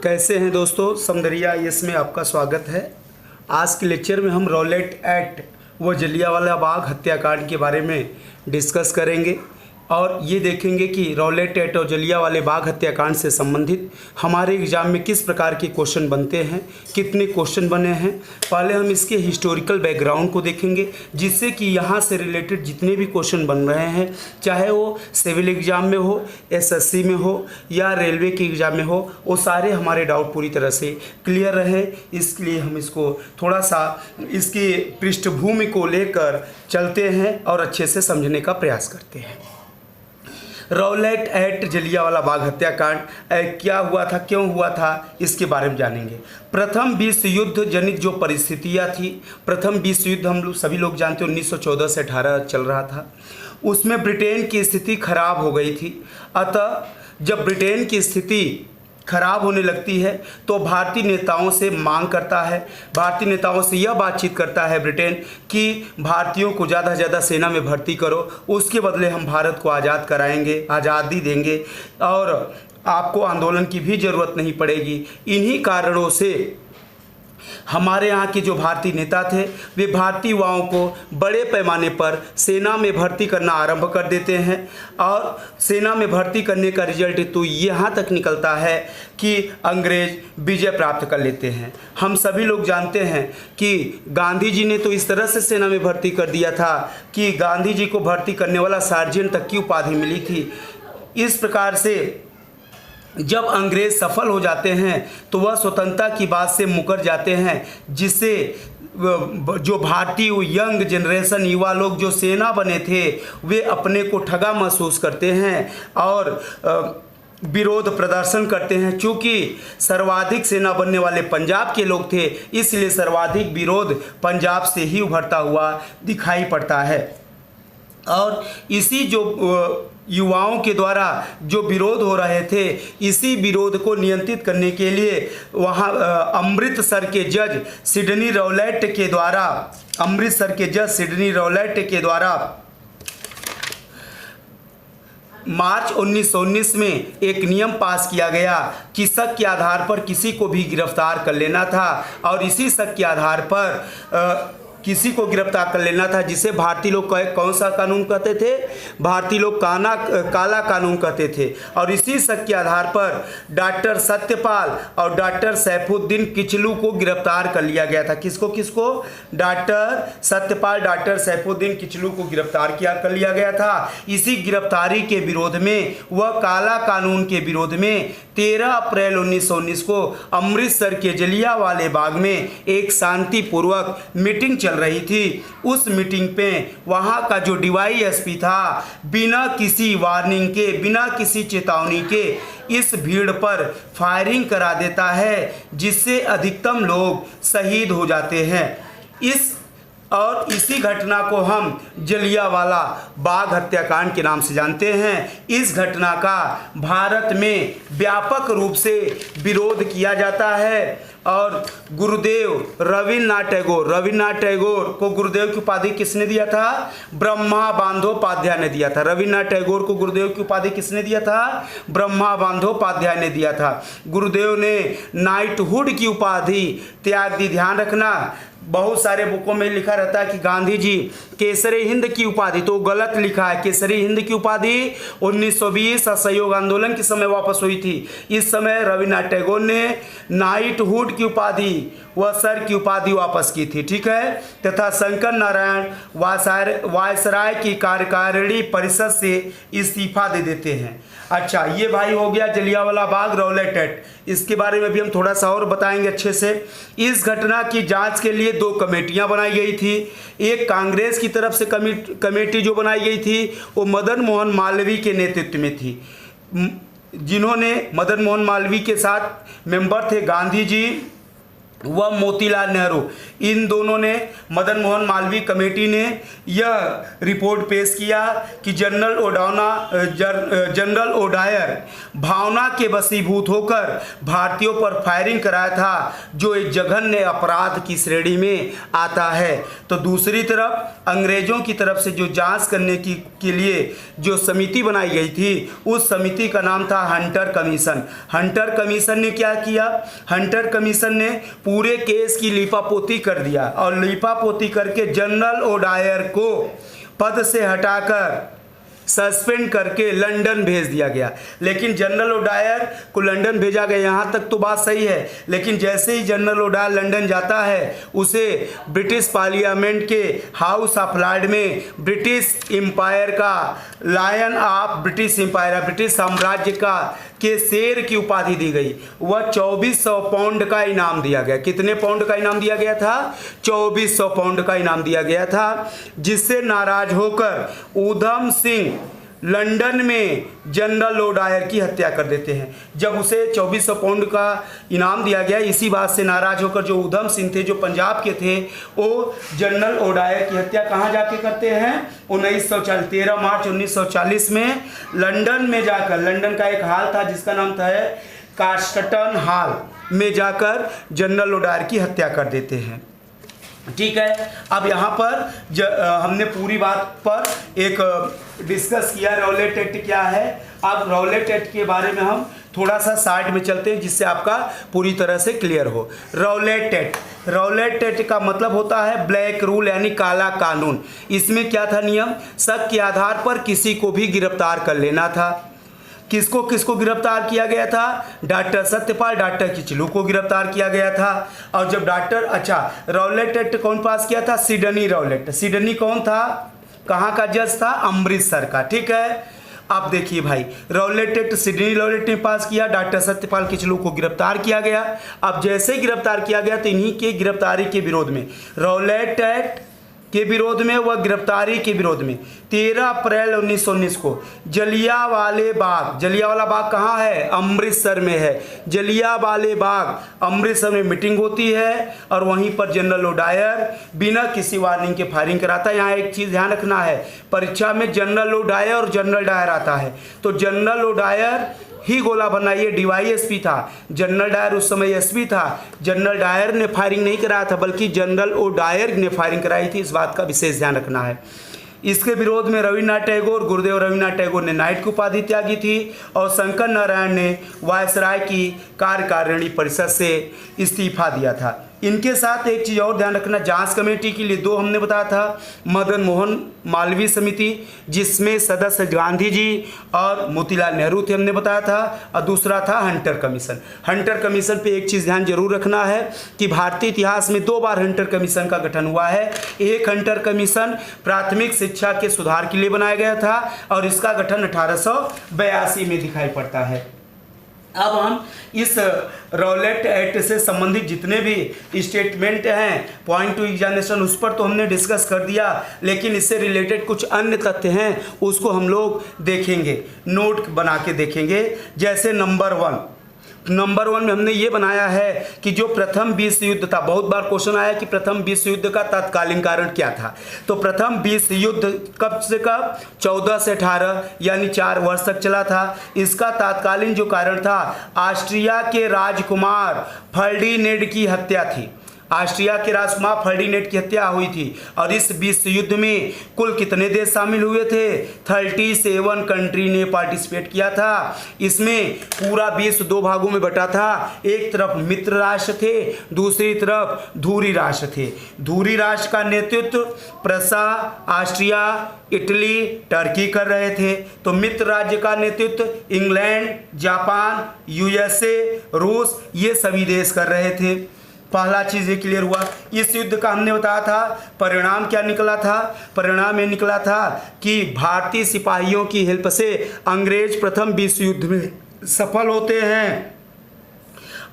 कैसे हैं दोस्तों, समदरिया यस में आपका स्वागत है। आज के लेक्चर में हम रॉलेट एक्ट व जलियांवाला बाग हत्याकांड के बारे में डिस्कस करेंगे और ये देखेंगे कि रॉलेट एक्ट और जलियांवाला बाग हत्याकांड से संबंधित हमारे एग्ज़ाम में किस प्रकार के क्वेश्चन बनते हैं, कितने क्वेश्चन बने हैं। पहले हम इसके हिस्टोरिकल बैकग्राउंड को देखेंगे, जिससे कि यहाँ से रिलेटेड जितने भी क्वेश्चन बन रहे हैं, चाहे वो सिविल एग्ज़ाम में हो, एसएससी में हो या रेलवे के एग्ज़ाम में हो, वो सारे हमारे डाउट पूरी तरह से क्लियर रहे। इसके लिए हम इसको थोड़ा सा इसकी पृष्ठभूमि को लेकर चलते हैं और अच्छे से समझने का प्रयास करते हैं। रॉलेट एक्ट जलियांवाला बाग हत्याकांड क्या हुआ था, क्यों हुआ था, इसके बारे में जानेंगे। प्रथम विश्व युद्ध जनित जो परिस्थितियाँ थी, प्रथम विश्व युद्ध हम लोग सभी लोग जानते हैं 1914 से 18 चल रहा था। उसमें ब्रिटेन की स्थिति खराब हो गई थी। अतः जब ब्रिटेन की स्थिति खराब होने लगती है तो भारतीय नेताओं से मांग करता है, भारतीय नेताओं से यह बातचीत करता है ब्रिटेन कि भारतीयों को ज़्यादा से ज़्यादा सेना में भर्ती करो, उसके बदले हम भारत को आज़ाद कराएंगे, आज़ादी देंगे और आपको आंदोलन की भी ज़रूरत नहीं पड़ेगी। इन्हीं कारणों से हमारे यहाँ के जो भारतीय नेता थे वे भारतीय युवाओं को बड़े पैमाने पर सेना में भर्ती करना आरंभ कर देते हैं और सेना में भर्ती करने का रिजल्ट तो यहाँ तक निकलता है कि अंग्रेज विजय प्राप्त कर लेते हैं। हम सभी लोग जानते हैं कि गांधी जी ने तो इस तरह से सेना में भर्ती कर दिया था कि गांधी जी को भर्ती करने वाला सार्जेंट तक की उपाधि मिली थी। इस प्रकार से जब अंग्रेज सफल हो जाते हैं तो वह स्वतंत्रता की बात से मुकर जाते हैं, जिससे जो भारतीय यंग जनरेशन युवा लोग जो सेना बने थे वे अपने को ठगा महसूस करते हैं और विरोध प्रदर्शन करते हैं। चूँकि सर्वाधिक सेना बनने वाले पंजाब के लोग थे, इसलिए सर्वाधिक विरोध पंजाब से ही उभरता हुआ दिखाई पड़ता है। और इसी जो युवाओं के द्वारा जो विरोध हो रहे थे, इसी विरोध को नियंत्रित करने के लिए वहाँ अमृतसर के जज सिडनी रॉलेट के द्वारा मार्च 1919 में एक नियम पास किया गया कि शक के आधार पर किसी को भी गिरफ्तार कर लेना था और इसी शक के आधार पर किसी को गिरफ्तार कर लेना था, जिसे भारतीय लोग कौन सा कानून कहते थे, भारतीय लोग काला कानून कहते थे। और इसी शक के आधार पर डॉक्टर सत्यपाल और डॉक्टर सैफुद्दीन किचलू को गिरफ्तार कर लिया गया था। किसको डॉक्टर सत्यपाल, डॉक्टर सैफुद्दीन किचलू को गिरफ्तार कर लिया गया था। इसी गिरफ्तारी के विरोध में, वह काला कानून के विरोध में 13 अप्रैल 1919 को अमृतसर के जलियांवाले बाग में एक शांतिपूर्वक मीटिंग चल रही थी। उस मीटिंग पे वहाँ का जो डीवाईएसपी था, बिना किसी वार्निंग के, बिना किसी चेतावनी के इस भीड़ पर फायरिंग करा देता है, जिससे अधिकतम लोग शहीद हो जाते हैं। इसी घटना को हम जलियांवाला बाग हत्याकांड के नाम से जानते हैं। इस घटना का भारत में व्यापक रूप से विरोध किया जाता है और गुरुदेव रविन्द्रनाथ टैगोर को गुरुदेव की उपाधि किसने दिया था? ब्रह्मा बंदोपाध्याय ने दिया था। रविन्द्रनाथ टैगोर को गुरुदेव की उपाधि किसने दिया था? ब्रह्मा बंदोपाध्याय ने दिया था। गुरुदेव ने नाइटहुड की उपाधि त्याग दी। ध्यान रखना, बहुत सारे बुकों में लिखा रहता है कि गांधी जी केसरी हिंद की उपाधि, तो गलत लिखा है। केसरी हिंद की उपाधि 1920 असहयोग आंदोलन के समय वापस हुई थी। इस समय रविन्द्रनाथ टैगोर ने नाइटहुड की उपाधि व सर की उपाधि वापस की थी, ठीक है। तथा शंकर नारायण वायसराय की कार्यकारिणी परिषद से इस्तीफा दे देते हैं। अच्छा, ये भाई हो गया जलियांवाला बाग रॉलेट एक्ट। इसके बारे में भी हम थोड़ा सा और बताएंगे अच्छे से। इस घटना की जांच के लिए 2 कमेटियां बनाई गई थी। एक कांग्रेस की तरफ से कमेटी जो बनाई गई थी वो मदन मोहन मालवीय के नेतृत्व में थी, जिन्होंने मदन मोहन मालवीय के साथ मेंबर थे गांधी जी, व मोतीलाल नेहरू, इन दोनों ने, मदन मोहन मालवीय कमेटी ने यह रिपोर्ट पेश किया कि जनरल ओडायर भावना के वशीभूत होकर भारतीयों पर फायरिंग कराया था, जो एक जघन्य अपराध की श्रेणी में आता है। तो दूसरी तरफ अंग्रेजों की तरफ से जो जांच करने के लिए जो समिति बनाई गई थी, उस समिति का नाम था हंटर कमीशन। हंटर कमीशन ने क्या किया? हंटर कमीशन ने पूरे केस की लीपापोती कर दिया और लीपापोती करके जनरल ओडायर को पद से हटाकर सस्पेंड करके लंदन भेज दिया गया। लेकिन जनरल ओडायर को लंदन भेजा गया, यहाँ तक तो बात सही है, लेकिन जैसे ही जनरल ओडायर लंदन जाता है, उसे ब्रिटिश पार्लियामेंट के हाउस ऑफ लॉर्ड में ब्रिटिश एम्पायर का lion of British empire, British साम्राज्य का के शेर की उपाधि दी गई। वह 2400 पाउंड का इनाम दिया गया। कितने पाउंड का इनाम दिया गया था? 2400 पाउंड का इनाम दिया गया था, जिससे नाराज होकर उधम सिंह लंदन में जनरल ओडायर की हत्या कर देते हैं। जब उसे 2400 पाउंड का इनाम दिया गया, इसी बात से नाराज होकर जो उधम सिंह थे, जो पंजाब के थे, वो जनरल ओडायर की हत्या कहाँ जाके करते हैं? 13 मार्च 1940 में लंदन में जाकर, लंदन का एक हॉल था जिसका नाम था कास्टन हॉल, में जाकर जनरल ओडायर की हत्या कर देते हैं। ठीक है, अब यहाँ पर हमने पूरी बात पर एक डिस्कस किया रॉलेट एक्ट क्या है। अब रॉलेट एक्ट के बारे में हम थोड़ा सा साइड में चलते हैं, जिससे आपका पूरी तरह से क्लियर हो। रॉलेट एक्ट का मतलब होता है ब्लैक रूल, यानी काला कानून। इसमें क्या था नियम? शक के आधार पर किसी को भी गिरफ्तार कर लेना था। किसको किसको गिरफ्तार किया गया था? डॉक्टर सत्यपाल, डॉक्टर किचलू को गिरफ्तार किया गया था। और जब रॉलेट एक्ट कौन पास किया था? Sydney Rowlatt. सिडनी कौन था? कहाँ का जज था? अमृतसर का। ठीक है, आप देखिए भाई, रॉलेट एक्ट सिडनी रॉलेट ने पास किया, डॉक्टर सत्यपाल किचलू को गिरफ्तार किया गया। अब जैसे गिरफ्तार किया गया तो इन्हीं के गिरफ्तारी के विरोध में, रॉलेट एक्ट के विरोध में, वह गिरफ्तारी के विरोध में 13 अप्रैल 1919 को जलियांवाला बाग कहाँ है? अमृतसर में है। जलियांवाला बाग अमृतसर में मीटिंग होती है और वहीं पर जनरल ओडायर बिना किसी वार्निंग के फायरिंग कराता है। यहाँ एक चीज़ ध्यान रखना है, परीक्षा में जनरल ओडायर और जनरल डायर आता है, तो जनरल ओडायर ही गोला बनाइए, डीवाईएसपी था, जनरल डायर उस समय एसपी था। जनरल डायर ने फायरिंग नहीं कराया था, बल्कि जनरल ओडायर ने फायरिंग कराई थी। इस बात का विशेष ध्यान रखना है। इसके विरोध में रविन्द्रनाथ टैगोर, गुरुदेव रविन्द्रनाथ टैगोर ने नाइट की उपाधि त्यागी थी और शंकर नारायण ने वायसराय की कार्यकारिणी परिषद से इस्तीफा दिया था। इनके साथ एक चीज़ और ध्यान रखना, जांच कमेटी के लिए दो हमने बताया था, मदन मोहन मालवीय समिति जिसमें सदस्य गांधी जी और मोतीलाल नेहरू थे, हमने बताया था, और दूसरा था हंटर कमीशन। हंटर कमीशन पे एक चीज़ ध्यान जरूर रखना है कि भारतीय इतिहास में 2 बार हंटर कमीशन का गठन हुआ है। एक हंटर कमीशन प्राथमिक शिक्षा के सुधार के लिए बनाया गया था और इसका गठन 1882 में दिखाई पड़ता है। अब हम इस रॉलेट एक्ट से संबंधित जितने भी स्टेटमेंट हैं, पॉइंट टू एग्जामिनेशन, उस पर तो हमने डिस्कस कर दिया, लेकिन इससे रिलेटेड कुछ अन्य तथ्य हैं, उसको हम लोग देखेंगे, नोट बना के देखेंगे। जैसे नंबर वन में हमने ये बनाया है कि जो प्रथम विश्व युद्ध था, बहुत बार क्वेश्चन आया कि प्रथम विश्व युद्ध का तत्कालीन कारण क्या था। तो प्रथम विश्व युद्ध कब से कब? 14 से 18 यानी 4 वर्ष तक चला था। इसका तत्कालीन जो कारण था, ऑस्ट्रिया के राजकुमार फर्डिनेंड की हत्या थी। ऑस्ट्रिया के राजकुमार फर्डिनेंड की हत्या हुई थी। और इस विश्व युद्ध में कुल कितने देश शामिल हुए थे? 37 कंट्री ने पार्टिसिपेट किया था। इसमें पूरा विश्व 2 भागों में बटा था, एक तरफ मित्र राष्ट्र थे, दूसरी तरफ धुरी राष्ट्र थे। धुरी राष्ट्र का नेतृत्व प्रसा, ऑस्ट्रिया, इटली, टर्की कर रहे थे। तो मित्र राज्य का नेतृत्व इंग्लैंड, जापान, यूएसए, रूस, ये सभी देश कर रहे थे। पहला चीज़ ये क्लियर हुआ। इस युद्ध का हमने बताया था परिणाम क्या निकला था? परिणाम ये निकला था कि भारतीय सिपाहियों की हेल्प से अंग्रेज प्रथम विश्व युद्ध में सफल होते हैं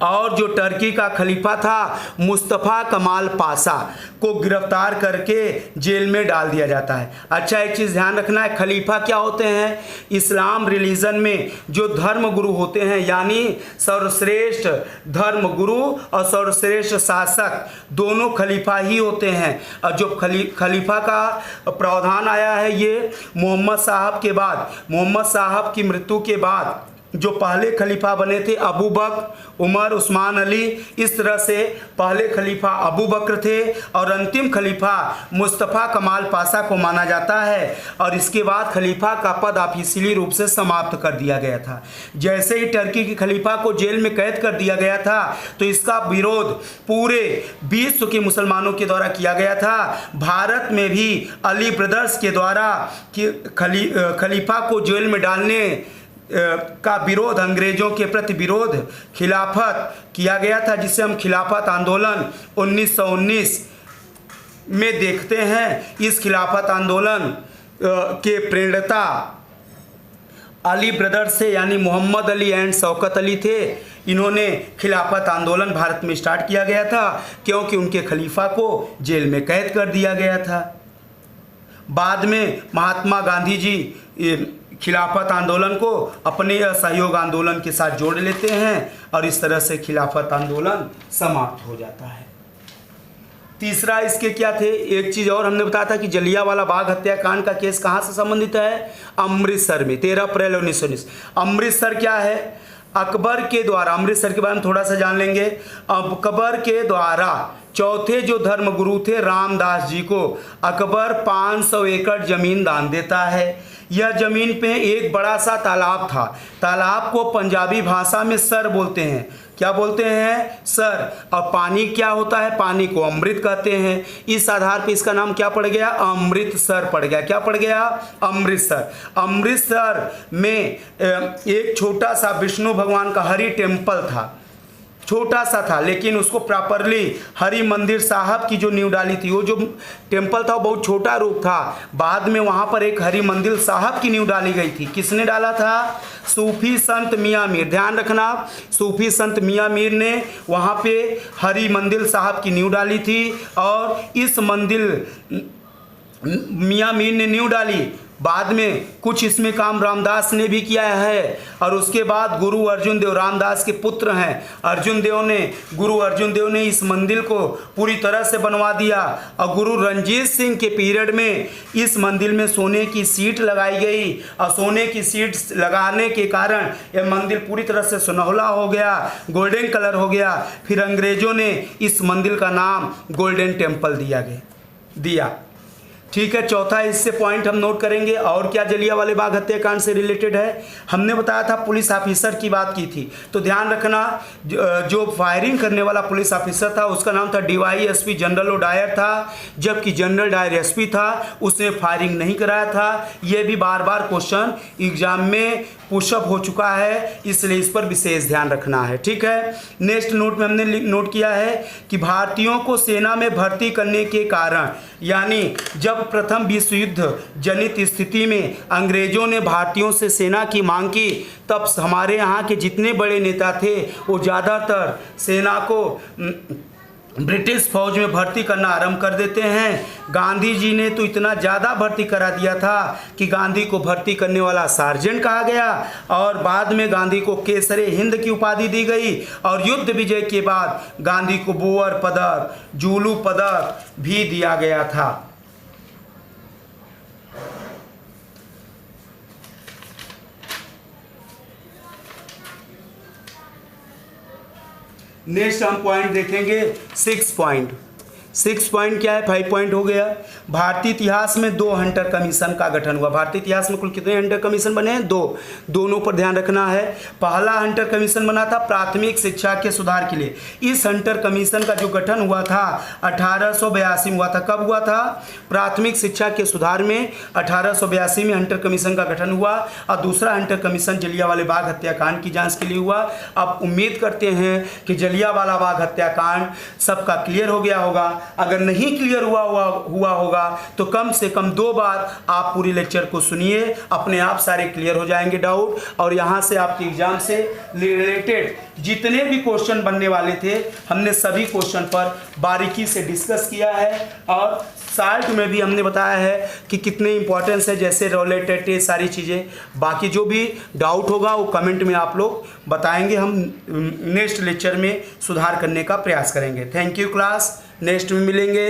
और जो टर्की का खलीफा था मुस्तफ़ा कमाल पाशा को गिरफ्तार करके जेल में डाल दिया जाता है। अच्छा, एक चीज़ ध्यान रखना है, खलीफा क्या होते हैं? इस्लाम रिलीजन में जो धर्म गुरु होते हैं, यानी सर्वश्रेष्ठ धर्म गुरु और सर्वश्रेष्ठ शासक दोनों खलीफा ही होते हैं। और जो खलीफा का प्रावधान आया है ये मोहम्मद साहब के बाद, मोहम्मद साहब की मृत्यु के बाद जो पहले खलीफा बने थे अबू बकर, उमर, उस्मान अली, इस तरह से पहले खलीफा अबू बकर थे और अंतिम खलीफा मुस्तफ़ा कमाल पाशा को माना जाता है। और इसके बाद खलीफा का पद ऑफिशियली रूप से समाप्त कर दिया गया था। जैसे ही टर्की के खलीफा को जेल में कैद कर दिया गया था तो इसका विरोध पूरे विश्व के मुसलमानों के द्वारा किया गया था। भारत में भी अली ब्रदर्स के द्वारा खलीफा को जेल में डालने का विरोध, अंग्रेजों के प्रति विरोध खिलाफत किया गया था, जिसे हम खिलाफत आंदोलन 1919 में देखते हैं। इस खिलाफत आंदोलन के प्रेरणता अली ब्रदर्स से, यानी मोहम्मद अली एंड शौकत अली थे। इन्होंने खिलाफत आंदोलन भारत में स्टार्ट किया गया था क्योंकि उनके खलीफा को जेल में कैद कर दिया गया था। बाद में महात्मा गांधी जी खिलाफत आंदोलन को अपने असहयोग आंदोलन के साथ जोड़ लेते हैं और इस तरह से खिलाफत आंदोलन समाप्त हो जाता है। तीसरा इसके क्या थे, एक चीज़ और हमने बताया था कि जलियांवाला बाग हत्याकांड का केस कहाँ से संबंधित है? अमृतसर में 13 अप्रैल 1919। अमृतसर क्या है? अकबर के द्वारा, अमृतसर के बारे में थोड़ा सा जान लेंगे। अकबर के द्वारा चौथे जो धर्मगुरु थे रामदास जी को अकबर 500 एकड़ जमीन दान देता है। यह जमीन पे एक बड़ा सा तालाब था। तालाब को पंजाबी भाषा में सर बोलते हैं। क्या बोलते हैं? सर। और पानी क्या होता है? पानी को अमृत कहते हैं। इस आधार पे इसका नाम क्या पड़ गया? अमृतसर पड़ गया। क्या पड़ गया? अमृतसर। अमृतसर में एक छोटा सा विष्णु भगवान का हरि टेम्पल था, छोटा सा था, लेकिन उसको प्रॉपरली हरि मंदिर साहब की जो नींव डाली थी, वो जो टेम्पल था वो बहुत छोटा रूप था। बाद में वहाँ पर एक हरि मंदिर साहब की नींव डाली गई थी। किसने डाला था? सूफी संत मियाँ मीर। ध्यान रखना, सूफी संत मियाँ मीर ने वहाँ पे हरि मंदिर साहब की नींव डाली थी और इस मंदिर मियाँ मीर ने नींव डाली। बाद में कुछ इसमें काम रामदास ने भी किया है और उसके बाद गुरु अर्जुन देव, रामदास के पुत्र हैं अर्जुन देव ने, गुरु अर्जुन देव ने इस मंदिर को पूरी तरह से बनवा दिया। और गुरु रंजीत सिंह के पीरियड में इस मंदिर में सोने की सीट लगाई गई और सोने की सीट लगाने के कारण यह मंदिर पूरी तरह से सुनहला हो गया, गोल्डन कलर हो गया। फिर अंग्रेजों ने इस मंदिर का नाम गोल्डन टेम्पल दिया। ठीक है, चौथा इससे पॉइंट हम नोट करेंगे। और क्या जलियांवाले बाग हत्याकांड से रिलेटेड है? हमने बताया था पुलिस ऑफिसर की बात की थी, तो ध्यान रखना जो फायरिंग करने वाला पुलिस ऑफिसर था उसका नाम था DYSP जनरल ओडायर था, जबकि जनरल डायर SP था, उसने फायरिंग नहीं कराया था। यह भी बार बार क्वेश्चन एग्जाम में पुशअप हो चुका है, इसलिए इस पर विशेष ध्यान रखना है। ठीक है, नेक्स्ट नोट में हमने नोट किया है कि भारतीयों को सेना में भर्ती करने के कारण, यानी जब प्रथम विश्व युद्ध जनित स्थिति में अंग्रेजों ने भारतीयों से सेना की मांग की, तब हमारे यहाँ के जितने बड़े नेता थे वो ज़्यादातर सेना को ब्रिटिश फौज में भर्ती करना आरंभ कर देते हैं। गांधी जी ने तो इतना ज़्यादा भर्ती करा दिया था कि गांधी को भर्ती करने वाला सार्जेंट कहा गया और बाद में गांधी को केसरे हिंद की उपाधि दी गई और युद्ध विजय के बाद गांधी को बोअर पदक, जूलू पदक भी दिया गया था। नेक्स्ट हम पॉइंट देखेंगे 6 पॉइंट। 6 पॉइंट क्या है? 5 पॉइंट हो गया। भारतीय इतिहास में 2 हंटर कमीशन का गठन हुआ। भारतीय इतिहास में कुल कितने हंटर कमीशन बने हैं? 2। दोनों पर ध्यान रखना है। पहला हंटर कमीशन बना था प्राथमिक शिक्षा के सुधार के लिए। इस हंटर कमीशन का जो गठन हुआ था 1882 में हुआ था। कब हुआ था? प्राथमिक शिक्षा के सुधार में 1882 में हंटर कमीशन का गठन हुआ। और दूसरा हंटर कमीशन जलियांवाले बाग हत्याकांड की जांच के लिए हुआ। अब उम्मीद करते हैं कि जलियांवाला बाग हत्याकांड सबका क्लियर हो गया होगा। अगर नहीं क्लियर हुआ होगा तो कम से कम 2 बार आप पूरी लेक्चर को सुनिए, अपने आप सारे क्लियर हो जाएंगे डाउट। और यहाँ से आपके एग्जाम से रिलेटेड जितने भी क्वेश्चन बनने वाले थे हमने सभी क्वेश्चन पर बारीकी से डिस्कस किया है, और साल्ट में भी हमने बताया है कि कितने इंपॉर्टेंस है, जैसे रोलेट ये सारी चीज़ें। बाकी जो भी डाउट होगा वो कमेंट में आप लोग बताएंगे, हम नेक्स्ट लेक्चर में सुधार करने का प्रयास करेंगे। थैंक यू क्लास, नेक्स्ट में मिलेंगे।